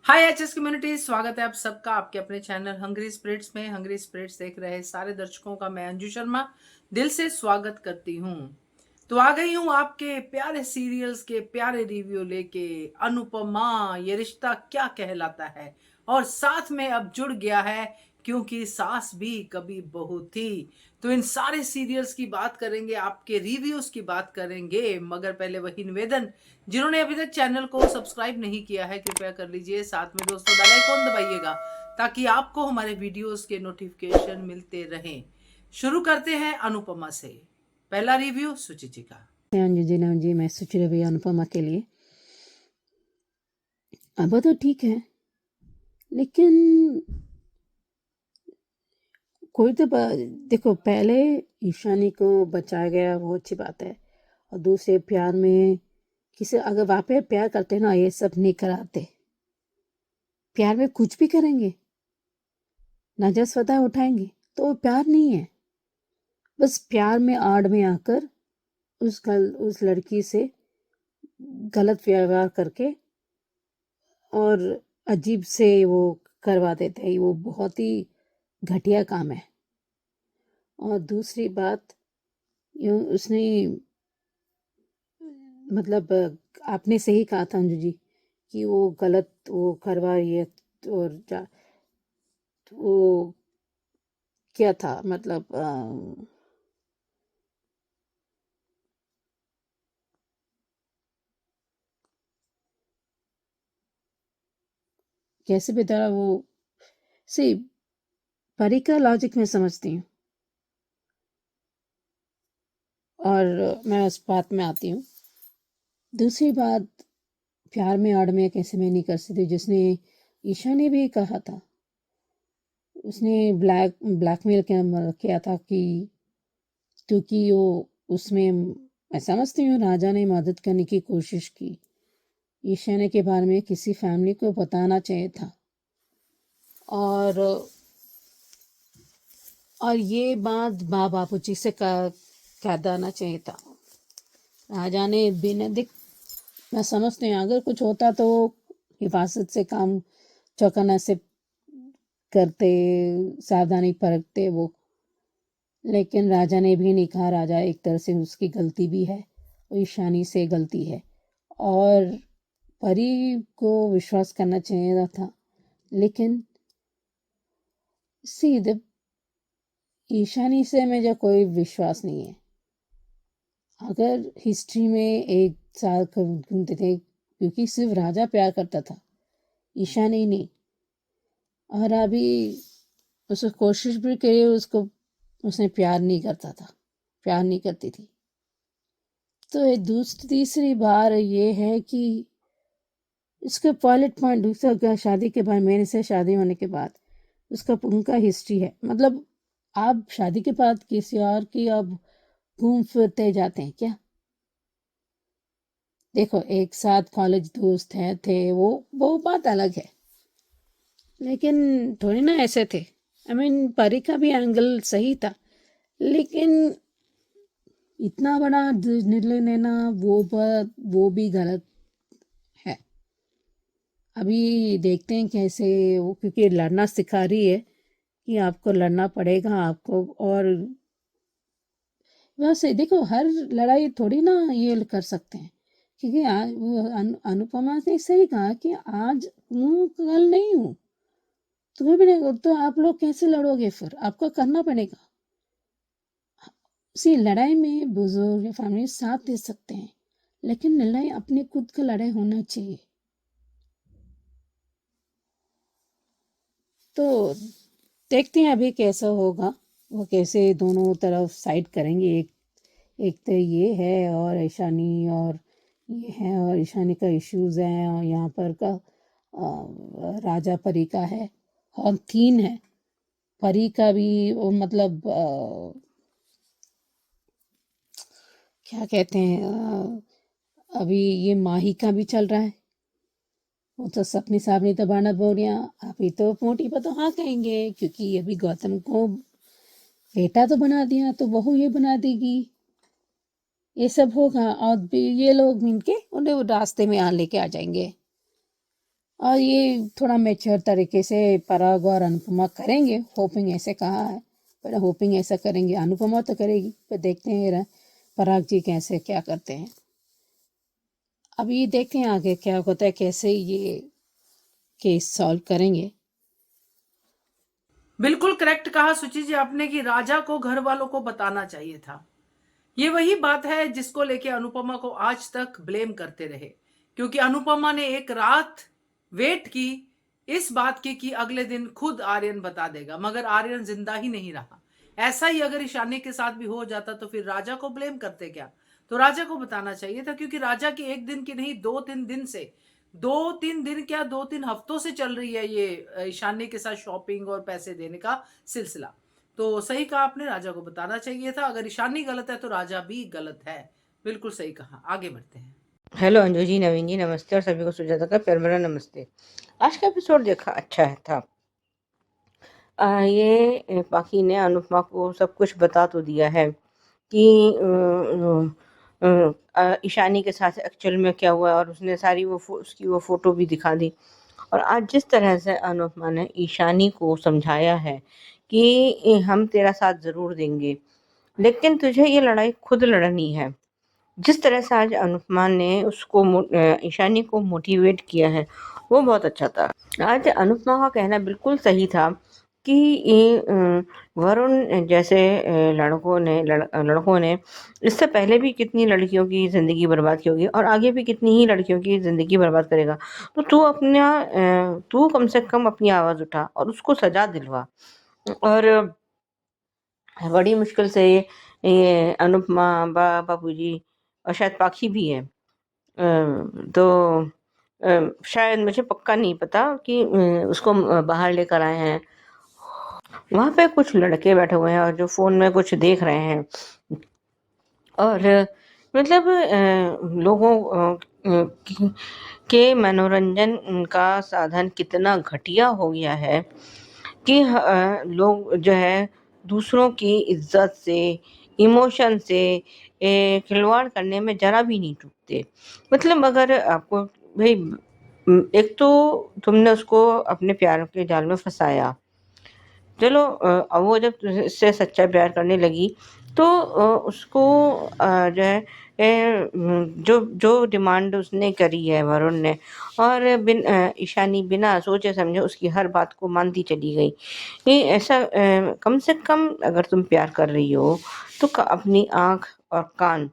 हाय HS community, स्वागत है आप सबका आपके अपने चैनल हंग्री स्पिरिट्स में। हंग्री स्पिरिट्स देख रहे सारे दर्शकों का मैं अंजू शर्मा दिल से स्वागत करती हूँ। तो आ गई हूँ आपके प्यारे सीरियल्स के प्यारे रिव्यू लेके। अनुपमा ये रिश्ता क्या कहलाता है, और साथ में अब जुड़ गया है क्योंकि सास भी कभी बहू थी। तो इन सारे सीरियल्स की बात करेंगे, आपके रिव्यूज की बात करेंगे, मगर पहले वही निवेदन, जिन्होंने अभी तक चैनल को सब्सक्राइब नहीं किया है कृपया कर लीजिए। साथ में दोस्तों बेल आइकॉन दबाइएगा ताकि आपको हमारे वीडियोस के नोटिफिकेशन मिलते रहें। शुरू करते हैं अनुपमा से। पहला रिव्यू सुचिति का। अंजू जी मैं सोच रही अनुपमा के लिए अब तो ठीक है, लेकिन कोई तो देखो, पहले ईशानी को बचाया गया वो अच्छी बात है, और दूसरे प्यार में किसी अगर वापस प्यार करते ना, ये सब नहीं कराते। प्यार में कुछ भी करेंगे, नाजायज उठाएंगे तो वो प्यार नहीं है। बस प्यार में आड़ में आकर उस लड़की से गलत व्यवहार करके और अजीब से वो करवा देते हैं। वो बहुत ही घटिया काम है। और दूसरी बात, यूँ उसने मतलब आपने सही कहा था अंजू जी कि वो गलत वो करवा रही है। और वो क्या था मतलब कैसे बेचारा वो सी परी का लॉजिक में समझती हूँ, और मैं उस बात में आती हूँ। दूसरी बात, प्यार में आड़ में कैसे मैं नहीं कर सकती। जिसने ईशा ने भी कहा था, उसने ब्लैकमेल किया था कि क्योंकि वो उसमें, मैं समझती हूँ राजा ने मदद करने की कोशिश की। ईशान्य के बारे में किसी फैमिली को बताना चाहिए था, और ये बात माँ बापूजी से कह देना चाहिए था। राजा ने बिना देख, मैं समझती हूँ अगर कुछ होता तो हिफाजत से काम चौकन्ना से करते, सावधानी बरतते वो। लेकिन राजा ने भी नहीं कहा। राजा एक तरह से उसकी गलती भी है, ईशानी से गलती है, और परी को विश्वास करना चाहिए था। लेकिन सीधे ईशानी से मुझे कोई विश्वास नहीं है। अगर हिस्ट्री में एक साल घूमते थे, क्योंकि सिर्फ राजा प्यार करता था, ईशानी नहीं। और अभी उसने कोशिश भी करी, उसको उसने प्यार नहीं करता था, प्यार नहीं करती थी। तो तीसरी बार ये है कि इसका पॉइंट दूसरा, शादी के बाद, मेरे से शादी होने के बाद उसका उनका हिस्ट्री है। मतलब आप शादी के बाद किसी और की अब घूम फिरते जाते हैं क्या? देखो, एक साथ कॉलेज दोस्त हैं थे, वो बात अलग है, लेकिन थोड़ी ना ऐसे थे। परी का भी एंगल सही था, लेकिन इतना बड़ा निर्णय लेना वो भी गलत है। अभी देखते हैं कैसे वो, क्योंकि लड़ना सिखा रही है कि आपको लड़ना पड़ेगा आपको। और वैसे देखो, हर लड़ाई थोड़ी ना ये कर सकते हैं, क्योंकि आज वो अनुपमा ने सही कहा कि आज हूँ कल नहीं हूँ। तुम्हें भी नहीं तो आप लोग कैसे लड़ोगे? फिर आपको करना पड़ेगा। सी लड़ाई में बुजुर्ग या फैमिली साथ दे सकते हैं, लेकिन लड़ाई अपने खुद का लड़ाई होना चाहिए। तो देखते हैं अभी कैसा होगा, वो कैसे दोनों तरफ साइड करेंगे। एक तो ये है, और ईशानी, और ये है, और ईशानी का इश्यूज हैं, और यहाँ पर का राजा परी का है, और 3 है। परी का भी वो मतलब क्या कहते हैं, अभी ये माही का भी चल रहा है। वो तो सपनी साहब ने तो बाना बोलियां, अभी तो मोटी पर तो हाँ कहेंगे, क्योंकि अभी गौतम को बेटा तो बना दिया, तो बहू ये बना देगी। ये सब होगा, और भी ये लोग मिलके उन्हें वो रास्ते में लेके आ जाएंगे। और ये थोड़ा मैच्योर तरीके से पराग और अनुपमा करेंगे, होपिंग ऐसे कहा है, पर होपिंग ऐसा करेंगे, अनुपमा तो करेगी, पर देखते हैं पराग जी कैसे क्या करते हैं। अभी देखते हैं आगे क्या होता है, कैसे ये केस सॉल्व करेंगे। बिल्कुल करेक्ट कहा सुचि जी आपने कि राजा को घर वालों को बताना चाहिए था। ये वही बात है जिसको लेके अनुपमा को आज तक ब्लेम करते रहे, क्योंकि अनुपमा ने एक रात वेट की इस बात की कि अगले दिन खुद आर्यन बता देगा, मगर आर्यन जिंदा ही नहीं रहा। ऐसा ही अगर ईशानी के साथ भी हो जाता तो फिर राजा को ब्लेम करते क्या? तो राजा को बताना चाहिए था, क्योंकि राजा की एक दिन की नहीं 2-3 दिन से, 2-3 दिन क्या 2-3 हफ्तों से चल रही है ये ईशानी के साथ शॉपिंग और पैसे देने का सिलसिला। तो सही कहा आपने, राजा को बताना चाहिए था। अगर ईशानी गलत है तो राजा भी गलत है। बिल्कुल सही कहा। आगे बढ़ते हैं। हेलो अंजू जी, नवीन जी नमस्ते, और सभी को सुजाता का प्यार भरा नमस्ते। आज का एपिसोड देखा, अच्छा है था। ये पाखी ने अनुपमा को सब कुछ बता तो दिया है कि ईशानी के साथ एक्चुअल में क्या हुआ, और उसने सारी उसकी वो फोटो भी दिखा दी। और आज जिस तरह से अनुपमा ने ईशानी को समझाया है कि हम तेरा साथ जरूर देंगे, लेकिन तुझे ये लड़ाई खुद लड़नी है, जिस तरह से आज अनुपमा ने उसको ईशानी को मोटिवेट किया है, वो बहुत अच्छा था। आज अनुपमा का कहना बिल्कुल सही था कि ये वरुण जैसे लड़कों ने इससे पहले भी कितनी लड़कियों की ज़िंदगी बर्बाद की होगी, और आगे भी कितनी ही लड़कियों की ज़िंदगी बर्बाद करेगा। तो तू कम से कम अपनी आवाज़ उठा और उसको सजा दिलवा। और बड़ी मुश्किल से ये अनुपमा, बापूजी और शायद पाखी भी है, तो शायद, मुझे पक्का नहीं पता कि उसको बाहर लेकर आए हैं। वहां पे कुछ लड़के बैठे हुए हैं और जो फोन में कुछ देख रहे हैं, और मतलब लोगों के मनोरंजन का साधन कितना घटिया हो गया है कि लोग जो है दूसरों की इज्जत से, इमोशन से खिलवाड़ करने में जरा भी नहीं चूकते। मतलब अगर आपको भाई, एक तो तुमने उसको अपने प्यार के जाल में फंसाया, चलो अब वो जब इससे सच्चा प्यार करने लगी तो उसको जो है जो जो डिमांड उसने करी है वरुण ने, और ईशानी बिना सोचे समझे उसकी हर बात को मानती चली गई। ये ऐसा कम से कम अगर तुम प्यार कर रही हो तो अपनी आंख और कान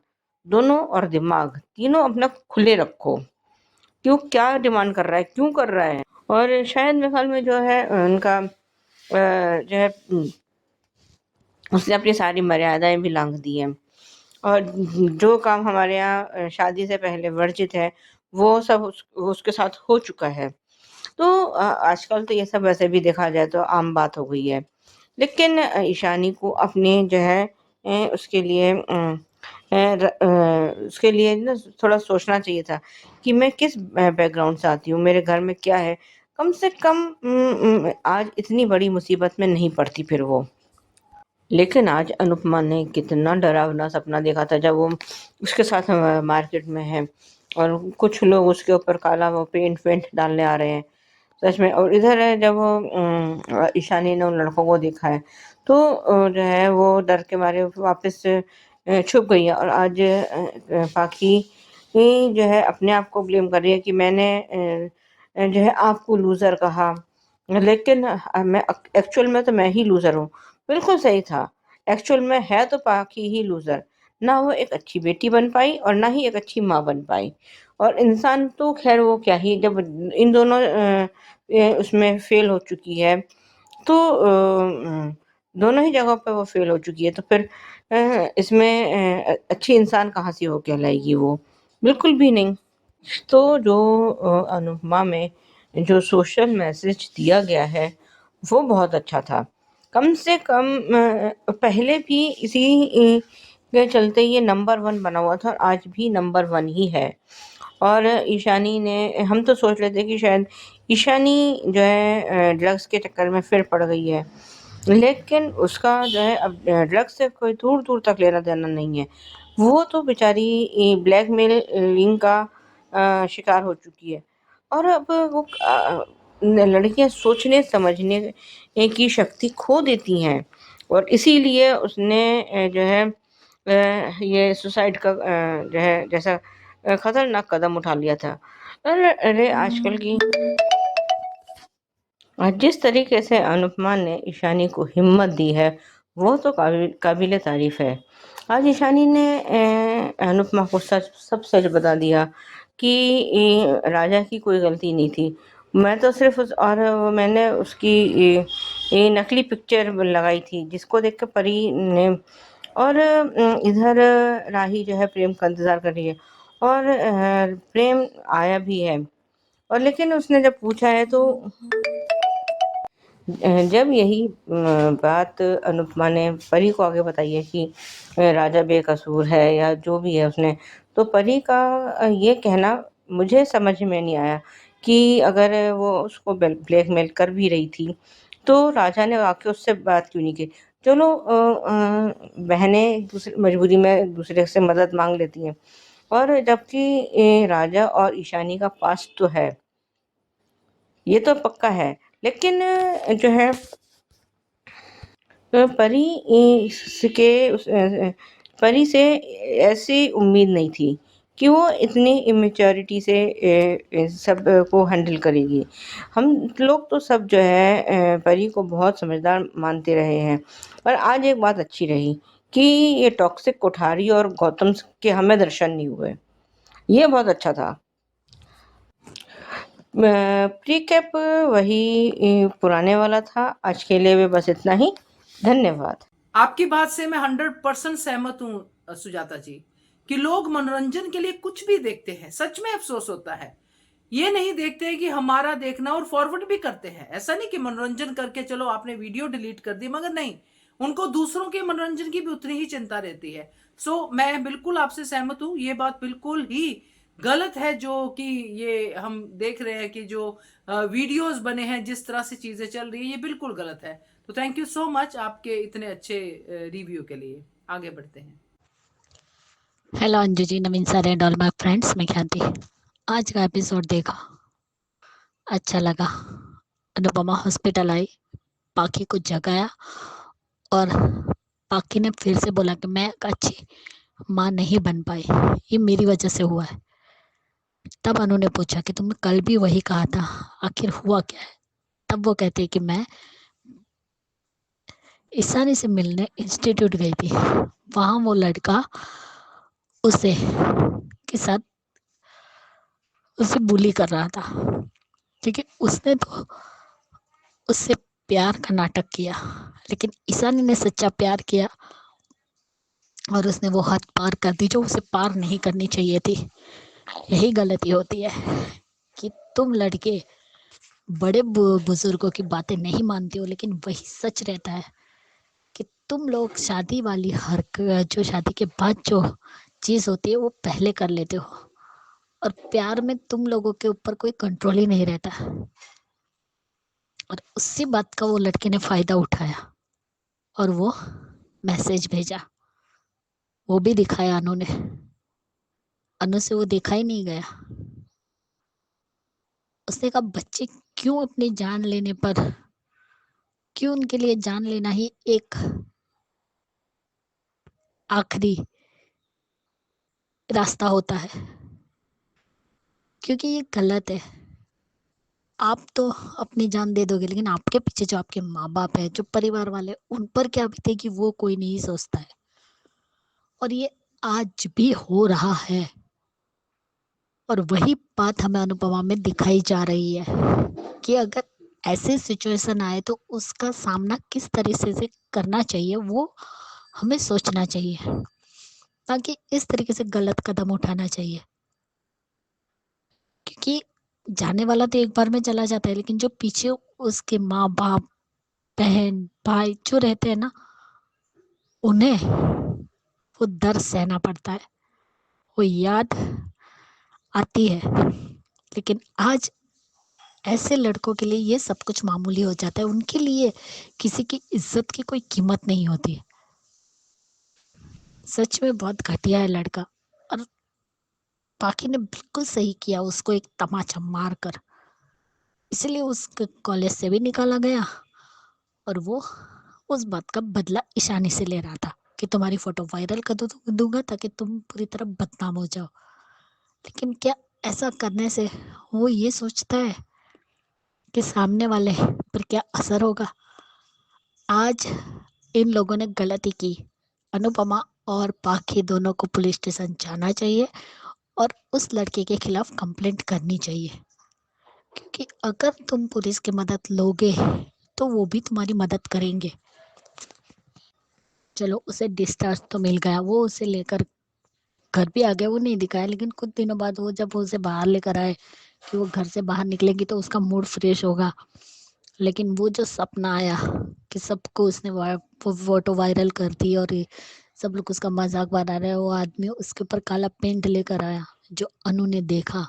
दोनों और दिमाग तीनों अपना खुले रखो। क्यों, क्या डिमांड कर रहा है, क्यों कर रहा है? और शायद मेरे ख्याल में जो है उनका जो है उसने अपनी सारी मर्यादाएं भी लांघ दी हैं, और जो काम हमारे यहाँ शादी से पहले वर्जित है वो सब उसके साथ हो चुका है। तो आजकल तो ये सब वैसे भी देखा जाए तो आम बात हो गई है। लेकिन ईशानी को अपने जो है उसके लिए ना थोड़ा सोचना चाहिए था कि मैं किस बैकग्राउंड से आती हूँ, मेरे घर में क्या है। कम से कम आज इतनी बड़ी मुसीबत में नहीं पड़ती फिर वो। लेकिन आज अनुपमा ने कितना डरावना सपना देखा था जब वो उसके साथ मार्केट में है और कुछ लोग उसके ऊपर काला वो पेंट डालने आ रहे हैं, सच में। और इधर है जब वो ईशानी ने उन लड़कों को देखा है तो जो है वो डर के मारे वापस छुप गई है। और आज पाखी जो है अपने आप को ब्लेम कर रही है कि मैंने जो है आपको लूज़र कहा, लेकिन मैं एक्चुअल में तो मैं ही लूज़र हूँ। बिल्कुल सही था, एक्चुअल में है तो पाखी ही लूज़र। ना वो एक अच्छी बेटी बन पाई और ना ही एक अच्छी माँ बन पाई। और इंसान तो खैर वो क्या ही, जब इन दोनों उसमें फेल हो चुकी है तो दोनों ही जगहों पे वो फेल हो चुकी है, तो फिर इसमें अच्छी इंसान कहाँ से हो कहलाएगी वो? बिल्कुल भी नहीं। तो जो अनुपमा में जो सोशल मैसेज दिया गया है वो बहुत अच्छा था। कम से कम पहले भी इसी के चलते ये नंबर 1 बना हुआ था और आज भी नंबर 1 ही है। और ईशानी ने, हम तो सोच लेते कि शायद ईशानी जो है ड्रग्स के चक्कर में फिर पड़ गई है, लेकिन उसका जो है अब ड्रग्स से कोई दूर दूर तक लेना देना नहीं है। वो तो बेचारी ब्लैकमेलिंग का शिकार हो चुकी है। और अब वो लड़कियां सोचने समझने की शक्ति खो देती हैं, और इसीलिए उसने जो है ये सुसाइड का जो है जैसा खतरनाक कदम उठा लिया था। अरे आजकल की और जिस तरीके से अनुपमा ने ईशानी को हिम्मत दी है, वो तो काबिले तारीफ है। आज ईशानी ने अनुपमा को सब सच बता दिया कि राजा की कोई गलती नहीं थी। मैं तो सिर्फ मैंने उसकी नकली पिक्चर लगाई थी, जिसको देख के परी ने, और इधर राही जो है प्रेम का इंतजार कर रही है, और प्रेम आया भी है। और लेकिन उसने जब पूछा है तो जब यही बात अनुपमा ने परी को आगे बताई है कि राजा बेकसूर है या जो भी है उसने, तो परी का ये कहना मुझे समझ में नहीं आया कि अगर वो उसको ब्लैकमेल कर भी रही थी तो राजा ने आके उससे बात क्यों नहीं की। चलो बहनें दूसरी मजबूरी में एक दूसरे से मदद मांग लेती हैं, और जबकि राजा और ईशानी का पास्ट तो है, ये तो पक्का है। लेकिन जो है परी परी से ऐसी उम्मीद नहीं थी कि वो इतनी इमेच्योरिटी से सब को हैंडल करेगी। हम लोग तो सब जो है परी को बहुत समझदार मानते रहे हैं, पर आज एक बात अच्छी रही कि ये टॉक्सिक कोठारी और गौतम के हमें दर्शन नहीं हुए। ये बहुत अच्छा था। प्रीकैप वही पुराने वाला था। आज के लिए भी बस इतना ही। धन्यवाद। आपकी बात से मैं 100% सहमत हूं सुजाता जी, कि लोग मनोरंजन के लिए कुछ भी देखते हैं। सच में अफसोस होता है, ये नहीं देखते कि हमारा देखना, और फॉरवर्ड भी करते हैं। ऐसा नहीं कि मनोरंजन करके चलो आपने वीडियो डिलीट कर दी, मगर नहीं, उनको दूसरों के मनोरंजन की भी उतनी ही चिंता रहती है। सो मैं बिल्कुल आपसे सहमत हूं, ये बात बिल्कुल ही गलत है जो कि ये हम देख रहे हैं कि जो वीडियोस बने हैं, जिस तरह से चीजें चल रही है, ये बिल्कुल गलत है। तो थैंक यू सो मच आपके इतने अच्छे रिव्यू के लिए। आगे बढ़ते हैं। Hello Anju ji, Naveen sir and all my friends, मैं ख्याति। आज का एपिसोड देखा, अच्छा लगा। अनुपमा हॉस्पिटल आई, पाखी को जगाया, और पाखी ने फिर से बोला कि मैं एक अच्छी माँ नहीं बन पाई, ये मेरी वजह से हुआ है। तब अनु ने पूछा कि तुमने कल भी वही कहा था, आखिर हुआ क्या है? तब वो कहती है कि मैं ईशानी से मिलने इंस्टीट्यूट गई थी, वहाँ वो लड़का उसे के साथ उसे बुली कर रहा था। ठीक है, उसने तो उससे प्यार का नाटक किया, लेकिन ईशानी ने सच्चा प्यार किया और उसने वो हद पार कर दी जो उसे पार नहीं करनी चाहिए थी। यही गलती होती है कि तुम लड़के बड़े बुजुर्गों की बातें नहीं मानते हो, लेकिन वही सच रहता है कि तुम लोग शादी वाली जो शादी के बाद जो चीज होती है वो पहले कर लेते हो, और प्यार में तुम लोगों के ऊपर कोई कंट्रोल ही नहीं रहता। और उसी बात का वो लड़के ने फायदा उठाया और वो मैसेज भेजा, वो भी दिखाया अनु ने। अनु से वो देखा ही नहीं गया। उसने कहा बच्चे क्यों अपनी जान लेने पर, क्यों उनके लिए जान लेना ही एक आखिरी रास्ता होता है, क्योंकि ये गलत है। आप तो अपनी जान दे दोगे, लेकिन आपके पीछे जो आपके माँ बाप है, जो परिवार वाले, उन पर क्या बीतेगी वो कोई नहीं सोचता है। और ये आज भी हो रहा है, और वही बात हमें अनुपमा में दिखाई जा रही है कि अगर ऐसे सिचुएशन आए तो उसका सामना किस तरह से करना चाहिए, वो हमें सोचना चाहिए, ताकि इस तरीके से गलत कदम उठाना चाहिए। क्योंकि जाने वाला तो एक बार में चला जाता है, लेकिन जो पीछे उसके माँ बाप, बहन, भाई जो रहते हैं ना, उन्हें वो दर्द सहना पड़ता है, वो याद आती है। लेकिन आज ऐसे लड़कों के लिए ये सब कुछ मामूली हो जाता है, उनके लिए किसी की इज्जत की कोई कीमत नहीं होती। सच में बहुत घटिया है लड़का। और पाखी ने बिल्कुल सही किया उसको एक तमाचा मारकर, इसलिए उसको कॉलेज से भी निकाला गया और वो उस बात का बदला ईशानी से ले रहा था कि तुम्हारी फोटो वायरल कर दूंगा ताकि तुम पूरी तरह बदनाम हो जाओ। लेकिन क्या ऐसा करने से वो ये सोचता है कि सामने वाले पर क्या असर होगा? आज इन लोगों ने गलती की। अनुपमा और पाखी दोनों को पुलिस स्टेशन जाना चाहिए और उस लड़के के खिलाफ कंप्लेंट करनी चाहिए, क्योंकि अगर तुम पुलिस की मदद लोगे तो वो भी तुम्हारी मदद करेंगे। चलो उसे डिस्चार्ज तो मिल गया, वो उसे लेकर घर भी आ गया, वो नहीं दिखाया, लेकिन कुछ दिनों बाद वो जब उसे बाहर लेकर आए कि वो घर से बाहर निकलेगी तो उसका मूड फ्रेश होगा। लेकिन वो जो सपना आया कि सबको उसने फोटो वायरल कर दी और ये सब लोग उसका मजाक बना रहे हैं, वो आदमी उसके ऊपर काला पेंट लेकर आया, जो अनु ने देखा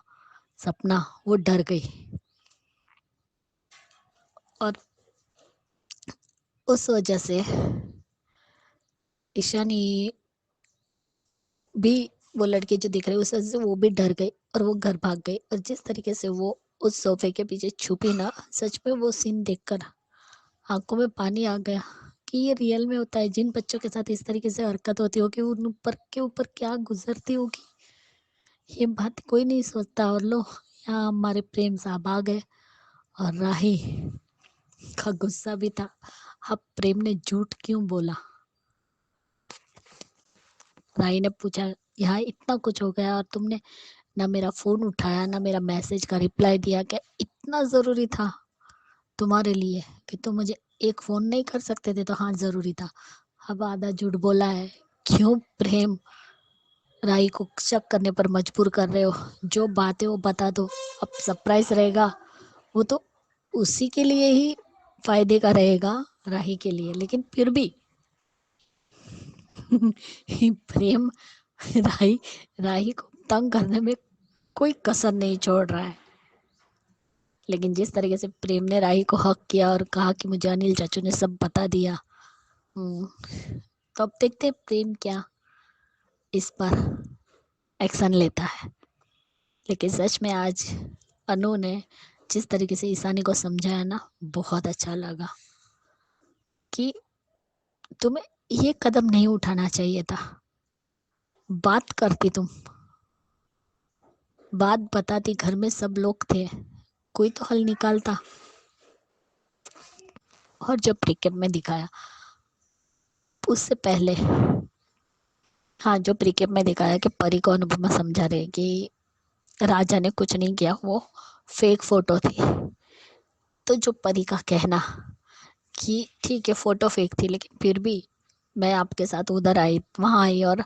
सपना, वो डर गई और उस वजह से ईशानी भी, वो लड़के जो दिख रहे उस वजह से वो भी डर गई और वो घर भाग गई। और जिस तरीके से वो उस सोफे के पीछे छुपी ना, सच में वो सीन देखकर आंखों में पानी आ गया कि ये रियल में होता है। जिन बच्चों के साथ इस तरीके से हरकत होती होगी उन ऊपर के ऊपर क्या गुजरती होगी, ये बात कोई नहीं सोचता। और लो, यहाँ हमारे प्रेम साहब आ गए और राही का गुस्सा भी था। अब प्रेम ने झूठ क्यों बोला? राही ने पूछा, यहाँ इतना कुछ हो गया और तुमने ना मेरा फोन उठाया, ना मेरा मैसेज का रिप्लाई दिया, क्या इतना जरूरी था तुम्हारे लिए कि तुम मुझे एक फोन नहीं कर सकते थे? तो हाँ जरूरी था। अब आधा झूठ बोला है। क्यों प्रेम राही को शक करने पर मजबूर कर रहे हो? जो बात है वो बता दो। अब सरप्राइज रहेगा वो तो उसी के लिए ही फायदे का रहेगा, राही के लिए, लेकिन फिर भी प्रेम राही राही को तंग करने में कोई कसर नहीं छोड़ रहा है। लेकिन जिस तरीके से प्रेम ने राही को हक किया और कहा कि मुझे अनिल चाचू ने सब बता दिया, तो अब देखते हैं प्रेम क्या इस पर एक्शन लेता है। लेकिन सच में आज अनु ने जिस तरीके से ईशानी को समझाया ना, बहुत अच्छा लगा कि तुम्हें ये कदम नहीं उठाना चाहिए था। बात करती तुम, बात बताती, घर में सब लोग थे, कोई तो हल निकालता। और जब प्रीकेप में दिखाया उससे पहले, हाँ, जो प्रीकेप में दिखाया कि परी को अनुपमा समझा रहे कि राजा ने कुछ नहीं किया, वो फेक फोटो थी। तो जो परी का कहना कि ठीक है फोटो फेक थी, लेकिन फिर भी मैं आपके साथ उधर आई, वहां आई और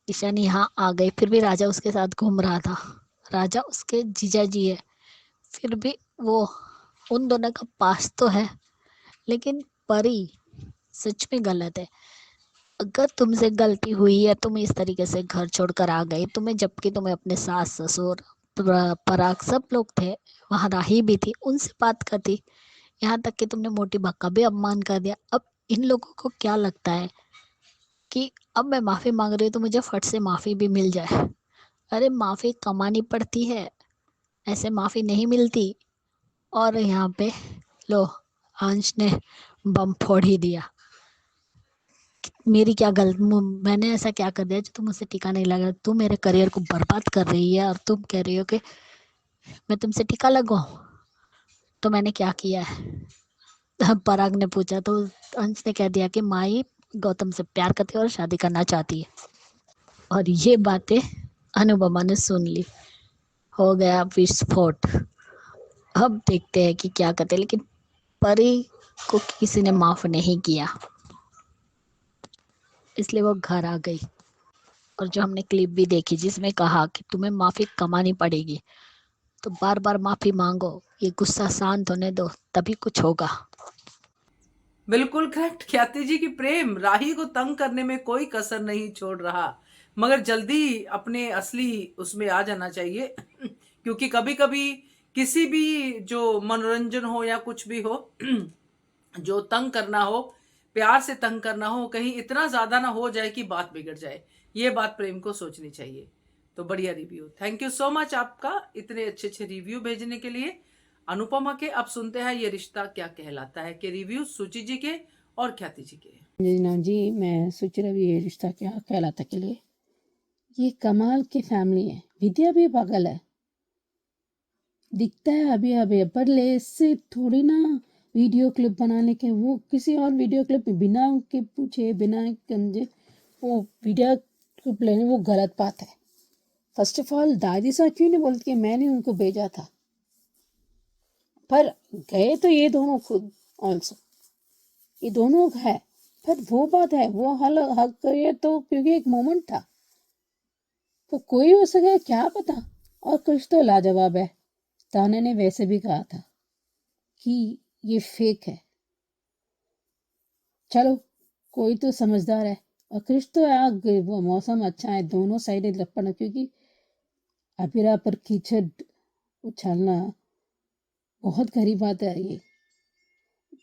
ईशानी यहाँ आ गई, फिर भी राजा उसके साथ घूम रहा था, राजा उसके जीजा जी है, फिर भी वो उन दोनों का पास तो है। लेकिन परी सच में गलत है। अगर तुमसे गलती हुई है, तुम इस तरीके से घर छोड़कर आ गई, तुम्हें जबकि तुम्हें अपने सास ससुर पराग सब लोग थे, वहां राही भी थी, उनसे बात करती। यहाँ तक कि तुमने मोटी बा का भी अपमान कर दिया। अब इन लोगों को क्या लगता है कि अब मैं माफी मांग रही हूँ तो मुझे फट से माफी भी मिल जाए? अरे माफी कमानी पड़ती है, ऐसे माफी नहीं मिलती। और यहाँ पे लो, अंश ने बम फोड़ ही दिया। मेरी क्या गलत, मैंने ऐसा क्या कर दिया जो तुम मुझसे टिका नहीं लगा? तुम मेरे करियर को बर्बाद कर रही है और तुम कह रही हो कि मैं तुमसे टिका लगाऊं? तो मैंने क्या किया है? पराग ने पूछा तो अंश ने कह दिया कि माई गौतम से प्यार करती है और शादी करना चाहती है। और ये बातें अनुपमा ने सुन ली, हो गया विस्फोट। अब देखते हैं कि क्या करते हैं। लेकिन परी को किसी ने माफ नहीं किया, इसलिए वो घर आ गई। और जो हमने क्लिप भी देखी जिसमें कहा कि तुम्हें माफी कमानी पड़ेगी, तो बार बार माफी मांगो, ये गुस्सा शांत होने दो, तभी कुछ होगा। बिल्कुल करेक्ट ख्याति जी की प्रेम राही को तंग करने में कोई कसर नहीं छोड़ रहा, मगर जल्दी अपने असली उसमें आ जाना चाहिए। क्योंकि कभी कभी किसी भी जो मनोरंजन हो या कुछ भी हो, जो तंग करना हो, प्यार से तंग करना हो, कहीं इतना ज्यादा ना हो जाए कि बात बिगड़ जाए। ये बात प्रेम को सोचनी चाहिए। तो बढ़िया review, thank you so much आपका इतने अच्छे अच्छे रिव्यू भेजने के लिए। अनुपमा के अब सुनते हैं ये रिश्ता क्या कहलाता है के रिव्यू सुचि जी के और ख्याति जी के। अंजना जी, मैं सोच रही हूँ ये रिश्ता क्या कहलाता के लिए, ये कमाल की फैमिली है। विद्या भी पागल है, दिखता है अभी अभी, पर ले इससे थोड़ी ना वीडियो क्लिप बनाने के, वो किसी और वीडियो क्लिप बिना के पूछे बिना समझे वो वीडियो क्लिप लेने, वो गलत बात है। फर्स्ट ऑफ ऑल दादी साहब क्यों नहीं बोलती कि मैंने उनको भेजा था, पर गए तो ये दोनों खुद ऑल्सो, ये दोनों है। पर वो बात है, वो हक करे तो क्योंकि एक मोमेंट था, तो कोई हो सके क्या पता। और कुछ तो लाजवाब है, ताने ने वैसे भी कहा था कि ये फेक है। चलो कोई तो समझदार है। और कृष तो यार वो मौसम अच्छा है, दोनों साइडें लपड़ना, क्योंकि अबीरा पर कीचड़ उछालना बहुत गरीब बात है। ये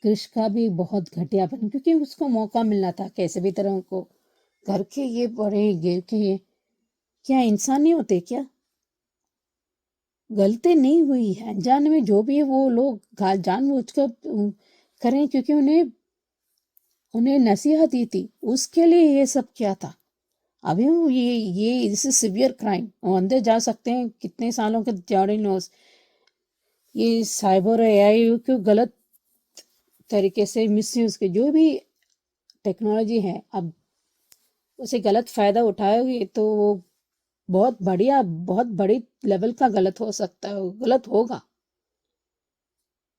कृष का भी बहुत घटियापन, क्योंकि उसको मौका मिलना था कैसे भी तरह को। घर के ये बड़े गिर के ये क्या इंसान नहीं होते क्या? गलती नहीं हुई है, अनजाने में जो भी है वो लोग जानबूझकर करें, क्योंकि उन्हें नसीहत दी थी, उसके लिए ये सब क्या था। अभी वो ये इस सिवियर क्राइम, वो अंदर जा सकते हैं कितने सालों के जॉर्डी नोस। ये साइबर एआई को गलत तरीके से मिसयूज के, जो भी टेक्नोलॉजी है, अब उसे गलत फायदा उठाओगे तो वो बहुत बढ़िया, बहुत बड़ी लेवल का गलत हो सकता है, गलत होगा।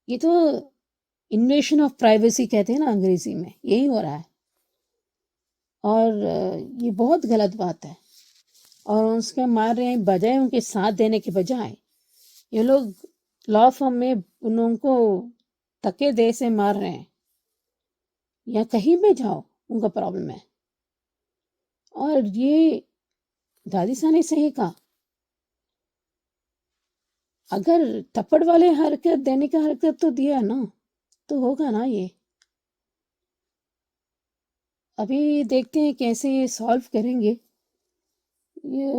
ये तो इन्वेशन ऑफ प्राइवेसी कहते हैं ना अंग्रेजी में, यही हो रहा है। और ये बहुत गलत बात है। और उसके मार रहे हैं, बजाय उनके साथ देने के बजाय ये लोग लॉ फॉर्म में उनको धक्के दे से मार रहे हैं, या कहीं भी जाओ उनका प्रॉब्लम है। और ये दादी सा ने सही कहा, अगर थप्पड़ वाले हरकत देने का हरकत तो दिया ना, तो होगा ना ये। अभी देखते हैं कैसे ये सॉल्व करेंगे। ये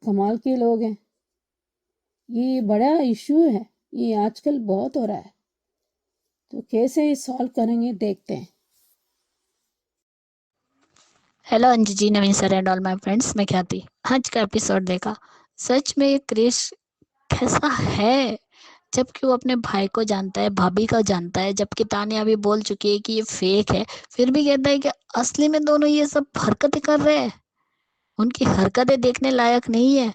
कमाल के लोग हैं, ये बड़ा इश्यू है, ये आजकल बहुत हो रहा है, तो कैसे सॉल्व करेंगे देखते हैं। Hello Anju ji, Naveen sir and all my friends, मैं ख्याति। आज का एपिसोड देखा, सच में ये क्रिश कैसा है, जबकि वो अपने भाई को जानता है, भाभी को जानता है, जबकि तानिया भी बोल चुकी है कि ये फेक है, फिर भी कहता है कि असली में दोनों ये सब हरकतें कर रहे हैं। उनकी हरकतें देखने लायक नहीं है,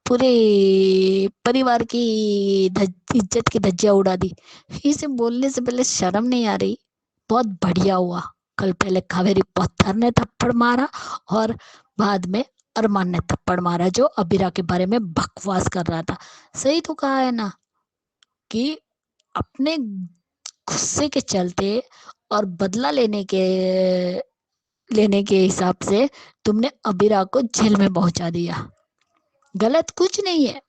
पूरे परिवार की इज्जत की धज्जियां उड़ा दी। इसे बोलने से पहले शर्म नहीं आ रही? बहुत बढ़िया हुआ, कल पहले कावेरी पत्थर ने थप्पड़ मारा और बाद में अरमान ने थप्पड़ मारा, जो अबीरा के बारे में बकवास कर रहा था। सही तो कहा है ना कि अपने गुस्से के चलते और बदला लेने के हिसाब से तुमने अबीरा को जेल में पहुंचा दिया। गलत कुछ नहीं है,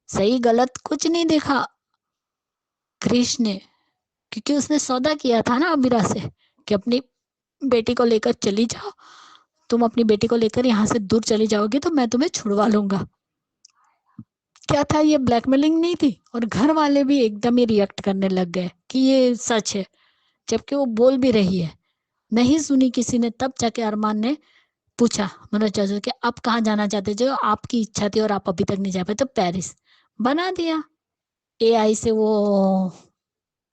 सही गलत कुछ नहीं देखा क्रिश ने, क्योंकि उसने सौदा किया था ना अबीरा से कि अपनी बेटी को लेकर चली जाओ, तुम अपनी बेटी को लेकर यहाँ से दूर चली जाओगी तो मैं तुम्हें छुड़वा लूंगा। क्या था ये, ब्लैकमेलिंग नहीं थी? और घर वाले भी एकदम ही रिएक्ट करने लग गए कि ये सच है, जबकि वो बोल भी रही है। नहीं सुनी किसी ने, तब जाके अरमान ने पूछा मनोज चाचा कि आप कहाँ जाना चाहते, जो आपकी इच्छा थी और आप अभी तक नहीं जा पाए, तो पेरिस बना दिया एआई से, वो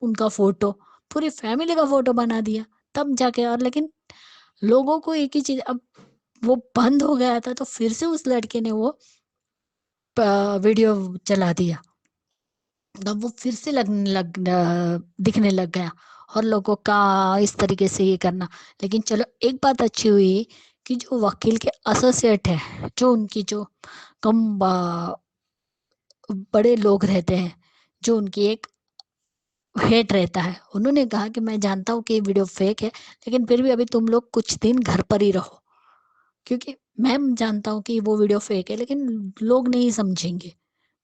उनका फोटो, पूरी फैमिली का फोटो बना दिया तब जाके। और लेकिन लोगों को एक ही चीज, अब वो बंद हो गया था तो फिर से उस लड़के ने वो वीडियो चला दिया, तब वो फिर से दिखने लग गया और लोगों का इस तरीके से ये करना। लेकिन चलो एक बात अच्छी हुई कि जो वकील के एसोसिएट है, जो उनकी जो कम बड़े लोग रहते हैं, जो उनकी एक हेड रहता है, उन्होंने कहा कि मैं जानता हूँ कि ये वीडियो फेक है, लेकिन फिर भी अभी तुम लोग कुछ दिन घर पर ही रहो, क्योंकि मैं जानता हूँ कि वो वीडियो फेक है, लेकिन लोग नहीं समझेंगे,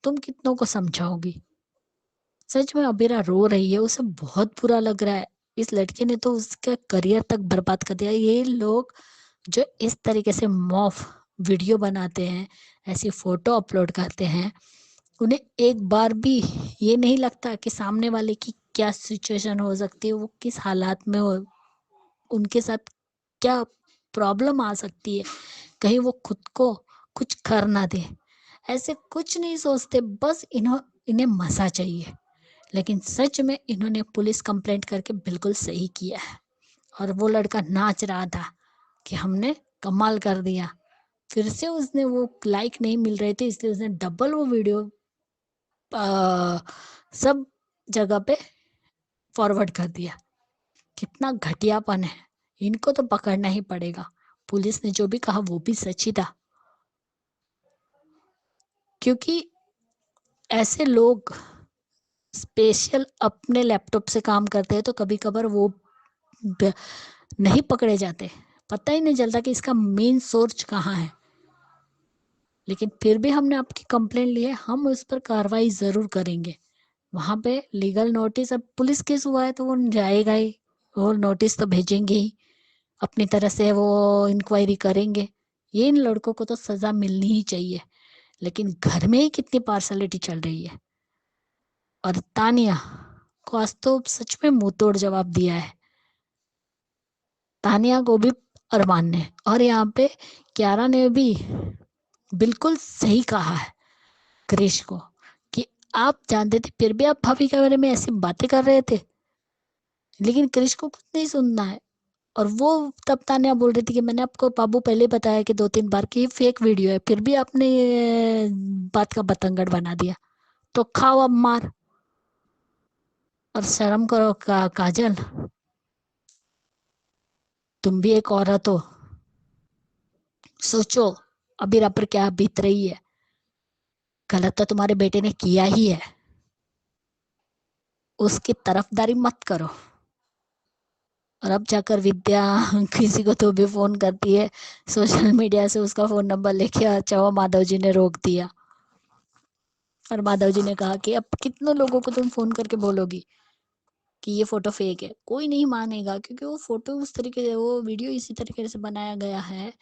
तुम कितनों को समझाओगी। सच में अबीरा रो रही है, उसे बहुत बुरा लग रहा है। इस लड़के ने तो उसका करियर तक बर्बाद कर दिया। ये लोग जो इस तरीके से वीडियो बनाते हैं, ऐसी फोटो अपलोड करते हैं, उन्हें एक बार भी ये नहीं लगता कि सामने वाले की क्या सिचुएशन हो सकती है, वो किस हालात में हो, उनके साथ क्या प्रॉब्लम आ सकती है, कहीं वो खुद को कुछ कर ना दे। ऐसे कुछ नहीं सोचते, बस इन्हें मज़ा चाहिए। लेकिन सच में इन्होंने पुलिस कंप्लेंट करके बिल्कुल सही किया है। और वो लड़का नाच रहा था कि हमने कमाल कर दिया। फिर से उसने वो लाइक नहीं मिल रहे थे, इसलिए उसने डबल वो वीडियो सब जगह पे फॉरवर्ड कर दिया। कितना घटियापन है, इनको तो पकड़ना ही पड़ेगा। पुलिस ने जो भी कहा वो भी सच ही था, क्योंकि ऐसे लोग स्पेशल अपने लैपटॉप से काम करते हैं तो कभी कभार वो नहीं पकड़े जाते, पता ही नहीं चलता कि इसका मेन सोर्स कहाँ है। लेकिन फिर भी हमने आपकी कंप्लेंट ली है, हम उस पर कार्रवाई जरूर करेंगे। वहां पे लीगल नोटिस, अब पुलिस केस हुआ है तो वो जाएगा ही, वो नोटिस तो भेजेंगे ही, अपनी तरह से वो इंक्वायरी करेंगे। ये इन लड़कों को तो सजा मिलनी ही चाहिए। लेकिन घर में ही कितनी पार्शलिटी चल रही है। और तानिया को आज तो सच में मुंह तोड़ जवाब दिया है, तानिया को भी अरमान ने, और यहाँ पे क्यारा ने भी बिल्कुल सही कहा है क्रिश को कि आप जानते थे फिर भी आप भाभी के बारे में ऐसी बातें कर रहे थे। लेकिन क्रिश को कुछ नहीं सुनना है। और वो तब तानिया बोल रही थी कि मैंने आपको बाबू पहले ही बताया कि 2-3 बार कि ये फेक वीडियो है, फिर भी आपने ये बात का बतंगड़ बना दिया, तो खाओ अब मार। और शर्म करो काजल, तुम भी एक औरत हो। सोचो अबीरा पर क्या बीत रही है। गलत तो तुम्हारे बेटे ने किया ही है, उसकी तरफदारी मत करो। और अब जाकर विद्या किसी को तो भी फोन करती है, सोशल मीडिया से उसका फोन नंबर लेके, अच्छा माधव जी ने रोक दिया। और माधव जी ने कहा कि अब कितने लोगों को तुम फोन करके बोलोगी कि ये फोटो फेक है, कोई नहीं मानेगा, क्योंकि वो फोटो उस तरीके से, वो वीडियो इसी तरीके से बनाया गया है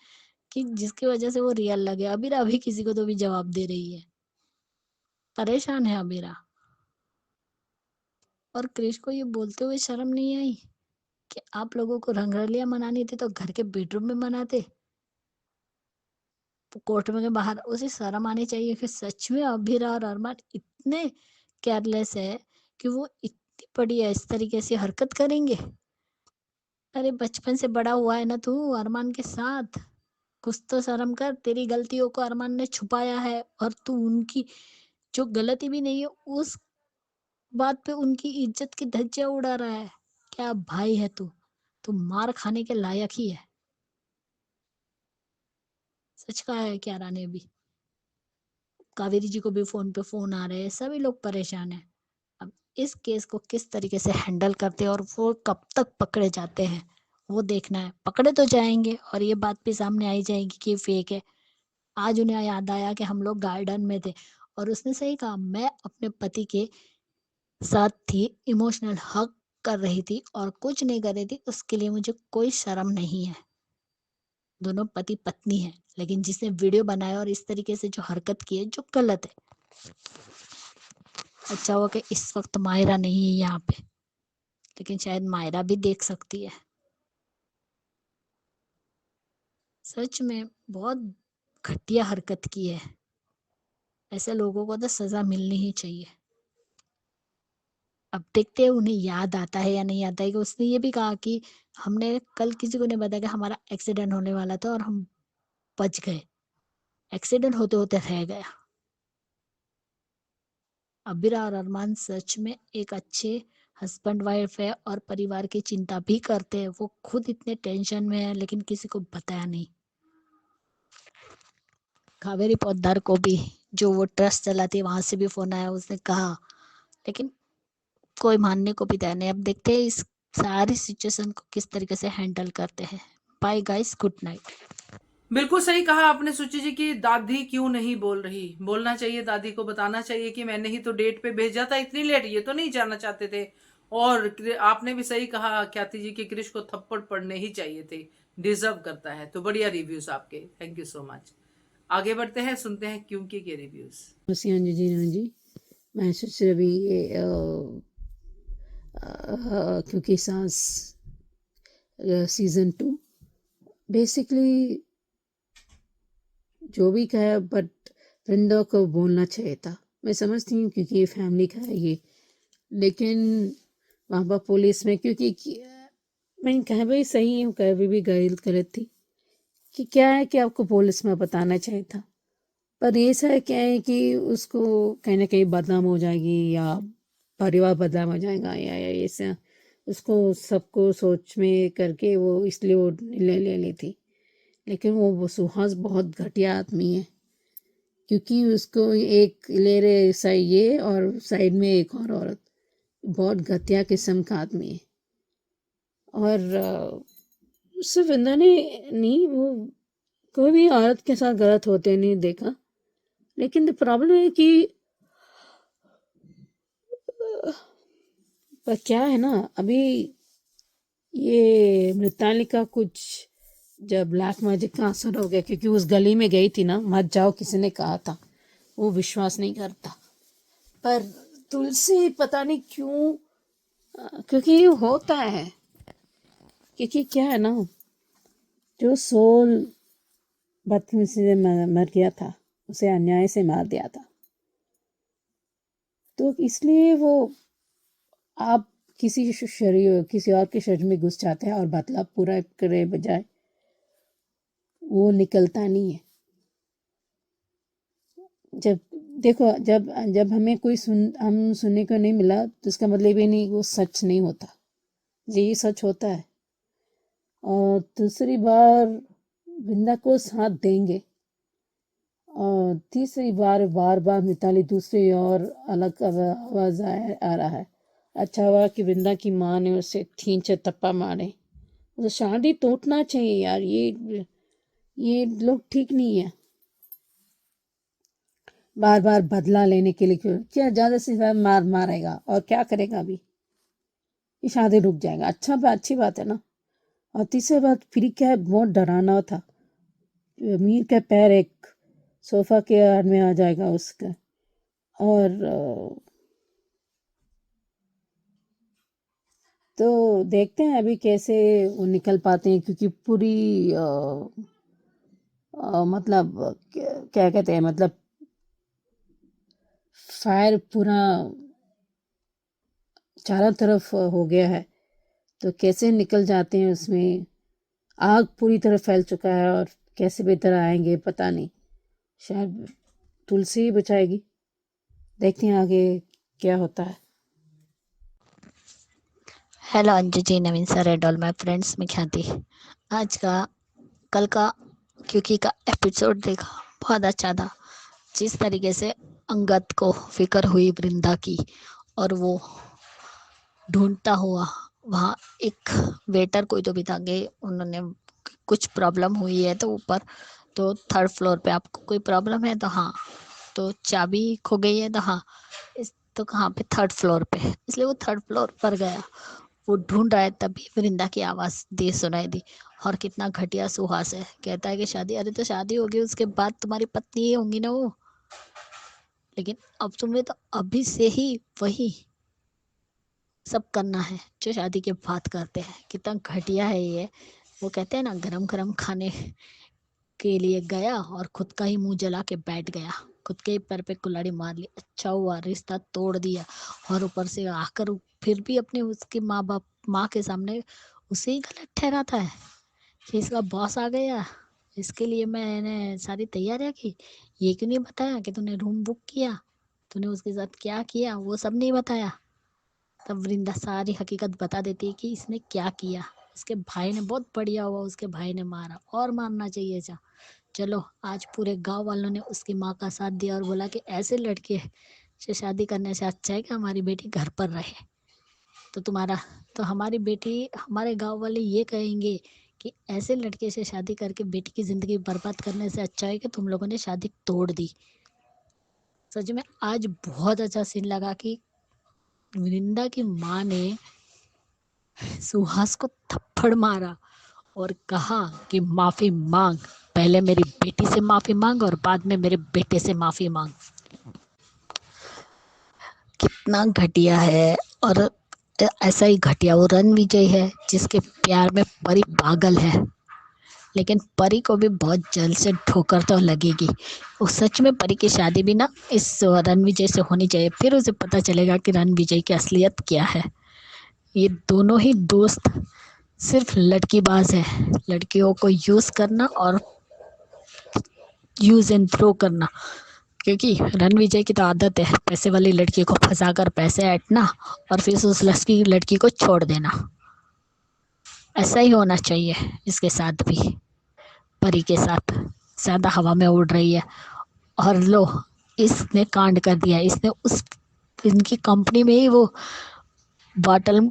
कि जिसकी वजह से वो रियल लगे। अबीरा अभी किसी को तो भी जवाब दे रही है, परेशान है अबीरा। और क्रिश को ये बोलते हुए शर्म नहीं आई कि आप लोगों को रंगरलियां मनानी थी तो घर के बेडरूम में मनाते, कोर्ट में के बाहर। उसे शर्म आनी चाहिए कि सच में अबीरा और अरमान इतने केयरलेस है कि वो इतनी बड़ी इस तरीके से हरकत करेंगे। अरे बचपन से बड़ा हुआ है ना तू अरमान के साथ, कुछ तो शर्म कर। तेरी गलतियों को अरमान ने छुपाया है और तू उनकी जो गलती भी नहीं है उस बात पे उनकी इज्जत की धज्जियां उड़ा रहा है। क्या भाई है तू मार खाने के लायक ही है। सच कहा है क्यारा ने भी। कावेरी जी को भी फोन पे फोन आ रहे हैं, सभी लोग परेशान हैं। अब इस केस को किस तरीके से हैंडल करते हैं और वो कब तक पकड़े जाते हैं वो देखना है। पकड़े तो जाएंगे और ये बात भी सामने आई जाएगी कि फेक है। आज उन्हें याद आया कि हम लोग गार्डन में थे और उसने सही कहा, मैं अपने पति के साथ थी, इमोशनल हक कर रही थी और कुछ नहीं कर रही थी, उसके लिए मुझे कोई शर्म नहीं है। दोनों पति पत्नी है, लेकिन जिसने वीडियो बनाया और इस तरीके से जो हरकत की है जो गलत है। अच्छा हुआ कि इस वक्त मायरा नहीं है यहाँ पे, लेकिन शायद मायरा भी देख सकती है। सच में बहुत घटिया हरकत की है, ऐसे लोगों को तो सजा मिलनी ही चाहिए। अब देखते हैं उन्हें याद आता है या नहीं आता है। कि उसने ये भी कहा कि हमने कल किसी को नहीं बताया कि हमारा एक्सीडेंट होने वाला था और हम बच गए, एक्सीडेंट होते होते रह गया। अबीरा और अरमान सच में एक अच्छे हस्बैंड वाइफ है और परिवार की चिंता भी करते हैं। वो खुद इतने टेंशन में है लेकिन किसी को बताया नहीं। कावेरी पोद्दार को भी जो वो ट्रस्ट चलाती है वहां से भी फोन आया, उसने कहा, लेकिन कोई मानने को भी तैयार नहीं। अब देखते हैं इस सारी सिचुएशन को किस तरीके से हैंडल करते हैं। Bye guys, good night. बिल्कुल सही कहा आपने सुचि जी की दादी क्यों नहीं बोल रही। बोलना चाहिए, दादी को बताना चाहिए कि मैंने ही तो डेट पे भेजा था, इतनी लेट ये तो नहीं जाना चाहते थे। और आपने भी सही कहा ख्याति जी की क्रिश को थप्पड़ पड़ने ही चाहिए थे, डिजर्व करता है। तो बढ़िया रिव्यूज आपके, थैंक यू सो मच। आगे बढ़ते हैं, सुनते हैं क्योंकि के रिव्यूज। नमस्ते अंजू जी। मैं सोच रही अभी ये क्योंकि सांस सीज़न 2 बेसिकली जो भी कहा, बट वृंदा को बोलना चाहिए था। मैं समझती हूँ क्योंकि ये फैमिली का है ये, लेकिन वहाँ पर पुलिस में क्योंकि मैं कहा भाई सही हूँ, कभी भी गलत थी कि क्या है कि आपको पुलिस में बताना चाहिए था। पर ये सब क्या है कि उसको कहीं ना कहीं बदनाम हो जाएगी या परिवार बदनाम हो जाएगा या ऐसा, उसको सबको सोच में करके वो इसलिए वो ले ली थी। लेकिन वो सुहास बहुत घटिया आदमी है, क्योंकि उसको एक ले रहे साइड ये और साइड में एक और औरत, बहुत घटिया किस्म का आदमी है। और सिर्फ वृंदा ने नहीं, वो कोई भी औरत के साथ गलत होते नहीं देखा। लेकिन द प्रॉब्लम है कि पर क्या है ना, अभी ये मृताली का कुछ जब ब्लैक मैजिक का असर हो गया, क्योंकि उस गली में गई थी ना, मत जाओ किसी ने कहा था, वो विश्वास नहीं करता। पर तुलसी पता नहीं क्यों, क्योंकि ये होता है, क्योंकि क्या है ना, जो सोल बदतमीजी से मर गया था, उसे अन्याय से मार दिया था, तो इसलिए वो आप किसी शरीर किसी और के शरीर में घुस जाते हैं और बदला पूरा करे बजाय वो निकलता नहीं है। जब देखो, जब हमें कोई हम सुनने को नहीं मिला तो इसका मतलब ये नहीं वो सच नहीं होता, यही सच होता है। और दूसरी बार वृंदा को साथ देंगे, और तीसरी बार बार मिताली दूसरी और अलग आवाज आ रहा है। अच्छा हुआ कि वृंदा की माँ ने उसे 3 थप्पा मारे। तो शादी टूटना चाहिए यार, ये लोग ठीक नहीं है। बार बार बदला लेने के लिए क्यों, क्या ज्यादा से ज्यादा मारेगा और क्या करेगा अभी, ये शादी रुक जाएगा। अच्छी बात है ना। और तीसरी बात फिर क्या है, बहुत डराना था, मीर का पैर एक सोफा के आड़ में आ जाएगा उसका। और तो देखते हैं अभी कैसे वो निकल पाते हैं, क्योंकि पूरी मतलब क्या कहते हैं, मतलब फायर पूरा चारों तरफ हो गया है, तो कैसे निकल जाते हैं उसमें। आग पूरी तरह फैल चुका है और कैसे बेहतर आएंगे पता नहीं, शायद तुलसी ही बचाएगी। देखते हैं आगे क्या होता है। Hello Anju ji, Naveen sir and all my friends, मैं ख्याति। आज का कल का क्योंकि का एपिसोड देखा, बहुत अच्छा था। जिस तरीके से अंगद को फिक्र हुई वृंदा की, और वो ढूंढता हुआ वहाँ एक वेटर कोई तो भी था, गए उन्होंने कुछ प्रॉब्लम हुई है तो ऊपर, तो 3rd फ्लोर पे आपको कोई प्रॉब्लम है तो हाँ, तो चाबी खो गई है तो हाँ, इस तो कहाँ पे 3rd फ्लोर पे, इसलिए वो 3rd फ्लोर पर गया। वो ढूंढ रहा है, तभी वृंदा की आवाज दे सुनाई दी। और कितना घटिया सुहास है, कहता है कि शादी, अरे तो शादी होगी उसके बाद तुम्हारी पत्नी ही होंगी ना वो, लेकिन अब तुम्हें तो अभी से ही वही सब करना है जो शादी के बाद करते हैं। कितना घटिया है ये। वो कहते हैं ना, गरम गरम खाने के लिए गया और खुद का ही मुंह जला के बैठ गया, खुद के ही पैर पे कुल्हाड़ी मार ली। अच्छा हुआ रिश्ता तोड़ दिया, और ऊपर से आकर फिर भी अपने उसके माँ के सामने उसे ही गलत ठहराता है कि इसका बॉस आ गया, इसके लिए मैंने सारी तैयारियां की, ये क्यों नहीं बताया कि तूने रूम बुक किया, तूने उसके साथ क्या किया, वो सब नहीं बताया। तब वृंदा सारी हकीकत बता देती है कि इसने क्या किया। इसके भाई ने, बहुत बढ़िया हुआ उसके भाई ने मारा, और मारना चाहिए था। चलो, आज पूरे गांव वालों ने उसकी माँ का साथ दिया और बोला कि ऐसे लड़के से शादी करने से अच्छा है कि हमारी बेटी घर पर रहे। तो हमारी बेटी, हमारे गांव वाले ये कहेंगे कि ऐसे लड़के से शादी करके बेटी की जिंदगी बर्बाद करने से अच्छा है कि तुम लोगों ने शादी तोड़ दी। सच में आज बहुत अच्छा सीन लगा कि वृंदा की माँ ने सुहास को थप्पड़ मारा और कहा कि माफी मांग, पहले मेरी बेटी से माफ़ी मांग और बाद में मेरे बेटे से माफ़ी मांग। कितना घटिया है। और ऐसा ही घटिया वो रणविजय है जिसके प्यार में परी पागल है, लेकिन परी को भी बहुत जल्द से ठोकर तो लगेगी। वो सच में परी की शादी भी ना इस रणविजय से होनी चाहिए, फिर उसे पता चलेगा कि रणविजय की असलियत क्या है। ये दोनों ही दोस्त सिर्फ लड़कीबाज है, लड़कियों को यूज़ करना और यूज़ एंड थ्रो करना। क्योंकि रणविजय की तो आदत है पैसे वाली लड़की को फंसाकर पैसे ऐंठना और फिर उस लड़की को छोड़ देना। ऐसा ही होना चाहिए इसके साथ भी। परी के साथ ज़्यादा हवा में उड़ रही है। और लो, इसने कांड कर दिया। इसने उस इनकी कंपनी में ही वो बॉटल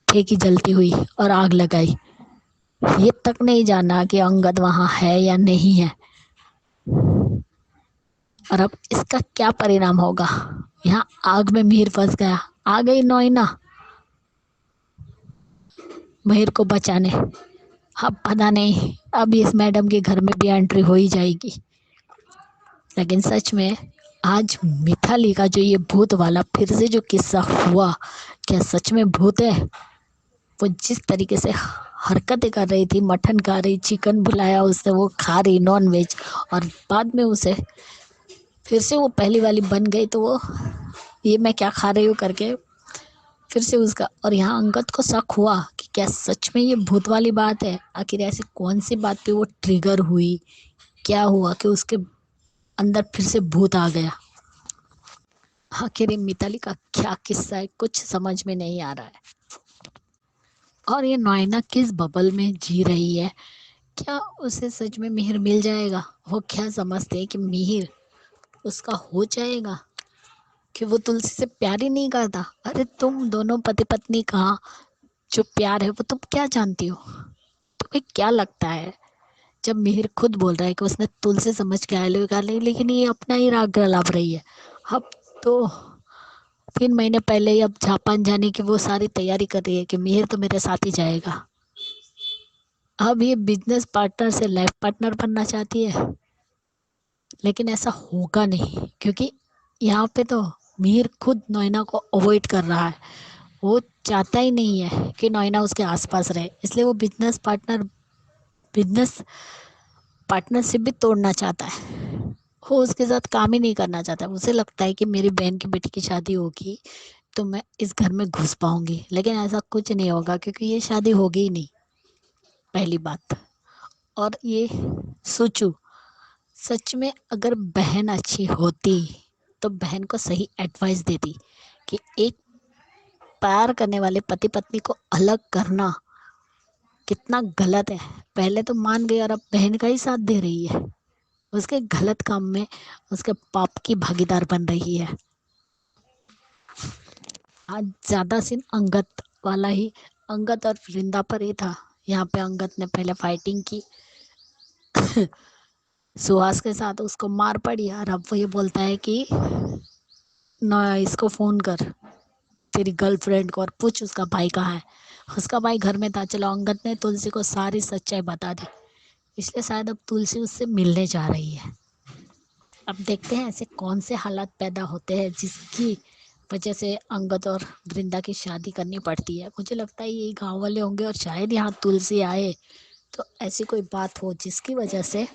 फेंकी जलती हुई और आग लगाई। ये तक नहीं जाना कि अंगद वहाँ है या नहीं है। और अब इसका क्या परिणाम होगा। यहाँ आग में मिहिर फंस गया, आ गई नोइना मिहिर को बचाने। अब पता नहीं अब इस मैडम के घर में भी एंट्री हो ही जाएगी। लेकिन सच में आज मिताली का जो ये भूत वाला फिर से जो किस्सा हुआ, क्या सच में भूत है। वो जिस तरीके से हरकतें कर रही थी, मटन खा रही, चिकन बुलाया उसने, वो खा रही नॉन वेज, और बाद में उसे फिर से वो पहली वाली बन गई, तो वो ये मैं क्या खा रही हूँ करके फिर से उसका। और यहाँ अंगद को शक हुआ कि क्या सच में ये भूत वाली बात है। आखिर ऐसी कौन सी बात पे वो ट्रिगर हुई, क्या हुआ कि उसके अंदर फिर से भूत आ गया। आखिर ये मिताली का क्या किस्सा है, कुछ समझ में नहीं आ रहा है। और ये नोएना किस बबल में जी रही है। क्या उसे सच में मिहिर मिल जाएगा। वो क्या समझते हैं कि मिहिर उसका हो जाएगा, कि वो तुलसी से प्यार ही नहीं करता। अरे तुम दोनों पति पत्नी का जो प्यार है वो तुम क्या जानती हो। तुम्हें क्या लगता है जब मिहिर खुद बोल रहा है कि उसने तुलसी समझ के आए कर ली, लेकिन ये अपना ही राग गलाप रही है। अब तो 3 महीने पहले ही अब जापान जाने की वो सारी तैयारी कर रही है कि मिहिर तो मेरे साथ ही जाएगा। अब ये बिजनेस पार्टनर से लाइफ पार्टनर बनना चाहती है, लेकिन ऐसा होगा नहीं, क्योंकि यहाँ पे तो मिहिर खुद नोएना को अवॉइड कर रहा है। वो चाहता ही नहीं है कि नोएना उसके आसपास रहे, इसलिए वो बिजनेस पार्टनरशिप भी तोड़ना चाहता है। वो उसके साथ काम ही नहीं करना चाहता। उसे लगता है कि मेरी बहन की बेटी की शादी होगी तो मैं इस घर में घुस पाऊंगी, लेकिन ऐसा कुछ नहीं होगा, क्योंकि ये शादी होगी ही नहीं, पहली बात। और ये सोचो, सच में अगर बहन अच्छी होती तो बहन को सही एडवाइस देती कि एक प्यार करने वाले पति पत्नी को अलग करना कितना गलत है। पहले तो मान गई और अब बहन का ही साथ दे रही है, उसके गलत काम में उसके पाप की भागीदार बन रही है। आज ज्यादा सीन अंगद वाला ही, अंगद और वृंदा पर ही था। यहाँ पे अंगद ने पहले फाइटिंग की सुहास के साथ, उसको मार पड़ी, और अब वो ये बोलता है कि ना इसको फोन कर तेरी गर्लफ्रेंड को और पूछ उसका भाई कहाँ है। उसका भाई घर में था। चलो, अंगद ने तुलसी को सारी सच्चाई बता दी, इसलिए शायद अब तुलसी उससे मिलने जा रही है। अब देखते हैं ऐसे कौन से हालात पैदा होते हैं जिसकी वजह से अंगद और वृंदा की शादी करनी पड़ती है। मुझे लगता है ये गांव वाले होंगे, और शायद यहाँ तुलसी आए तो ऐसी कोई बात हो जिसकी वजह से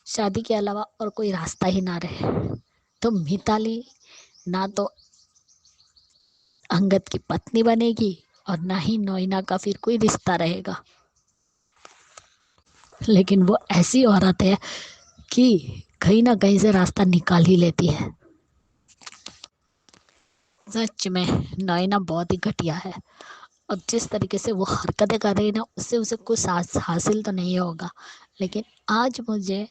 शादी के अलावा और कोई रास्ता ही ना रहे। तो मिताली ना तो अंगद की पत्नी बनेगी और ना ही नोएना का फिर कोई रिश्ता रहेगा। लेकिन वो ऐसी औरत है कि कहीं ना कहीं से रास्ता निकाल ही लेती है। सच में नोएना बहुत ही घटिया है, और जिस तरीके से वो हरकतें कर रही है ना, उससे उसे कुछ हासिल तो नहीं होगा। लेकिन आज मुझे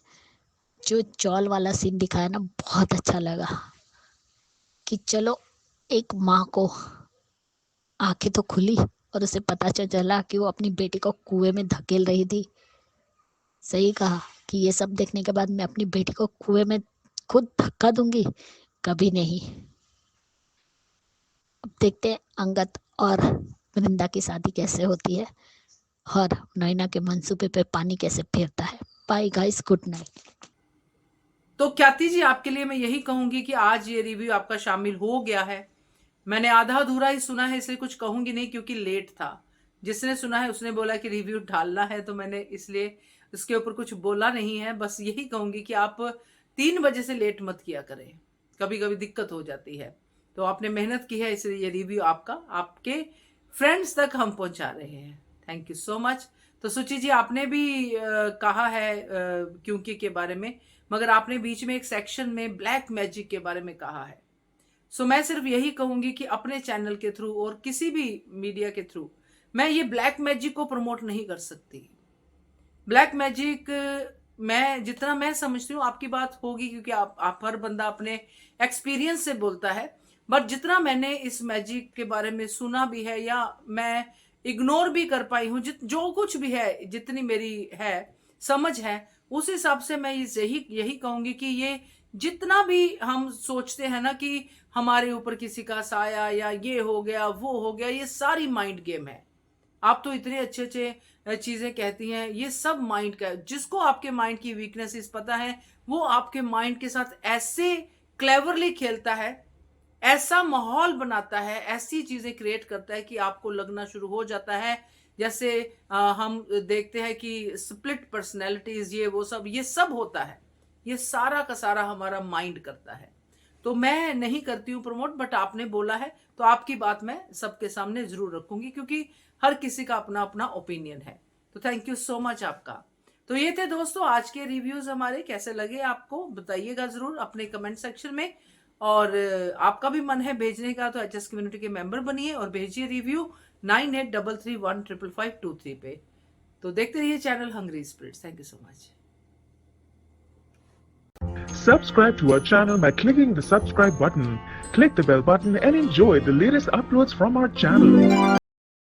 जो चौल वाला सीन दिखाया ना, बहुत अच्छा लगा कि चलो एक माँ को आंखें तो खुली और उसे पता चला कि वो अपनी बेटी को कुएं में धकेल रही थी। सही कहा कि ये सब देखने के बाद मैं अपनी बेटी को कुएं में खुद धक्का दूंगी, कभी नहीं। अब देखते हैं अंगद और वृंदा की शादी कैसे होती है और नैना के मंसूबे पे पानी कैसे फेरता है। Bye guys, good night. तो ख्याति जी, आपके लिए मैं यही कहूंगी कि आज ये रिव्यू आपका शामिल हो गया है। मैंने आधा अधूरा ही सुना है, इसलिए कुछ कहूंगी नहीं क्योंकि लेट था। जिसने सुना है उसने बोला कि रिव्यू डालना है, तो मैंने इसलिए इसके ऊपर कुछ बोला नहीं है। बस यही कहूंगी कि आप 3 बजे से लेट मत किया करें, कभी कभी दिक्कत हो जाती है। तो आपने मेहनत की है, इसलिए ये रिव्यू आपका आपके फ्रेंड्स तक हम पहुंचा रहे हैं। Thank you so much. तो सुचि जी, आपने भी कहा है क्योंकि के बारे में, मगर आपने बीच में एक सेक्शन में ब्लैक मैजिक के बारे में कहा है। सो मैं सिर्फ यही कहूंगी कि अपने चैनल के थ्रू और किसी भी मीडिया के थ्रू मैं ये ब्लैक मैजिक को प्रमोट नहीं कर सकती। ब्लैक मैजिक मैं जितना मैं समझती हूँ, आपकी बात होगी क्योंकि आप हर बंदा अपने एक्सपीरियंस से बोलता है, बट जितना मैंने इस मैजिक के बारे में सुना भी है या मैं इग्नोर भी कर पाई हूँ, जो कुछ भी है, जितनी मेरी है समझ है, उस हिसाब से मैं यही कहूंगी कि ये जितना भी हम सोचते हैं ना कि हमारे ऊपर किसी का साया या ये हो गया वो हो गया, ये सारी माइंड गेम है। आप तो इतने अच्छे अच्छे चीजें कहती हैं, ये सब माइंड का है। जिसको आपके माइंड की वीकनेसेस पता है, वो आपके माइंड के साथ ऐसे क्लेवरली खेलता है, ऐसा माहौल बनाता है, ऐसी चीजें क्रिएट करता है कि आपको लगना शुरू हो जाता है जैसे हम देखते हैं कि स्प्लिट पर्सनैलिटीज, ये सब होता है। ये सारा का सारा हमारा माइंड करता है। तो मैं नहीं करती हूँ प्रमोट, बट आपने बोला है तो आपकी बात मैं सबके सामने जरूर रखूंगी, क्योंकि हर किसी का अपना अपना ओपिनियन है। तो थैंक यू सो मच आपका। तो ये थे दोस्तों आज के रिव्यूज हमारे। कैसे लगे आपको बताइएगा जरूर अपने कमेंट सेक्शन में। और आपका भी मन है भेजने का तो एचएस कम्युनिटी के मेंबर बनिए और भेजिए रिव्यू 9833155523 पे। तो देखते रहिए channel hungry spirits. Thank you so much. Subscribe to our channel by clicking the subscribe button. Click the bell button and enjoy the latest uploads from our channel.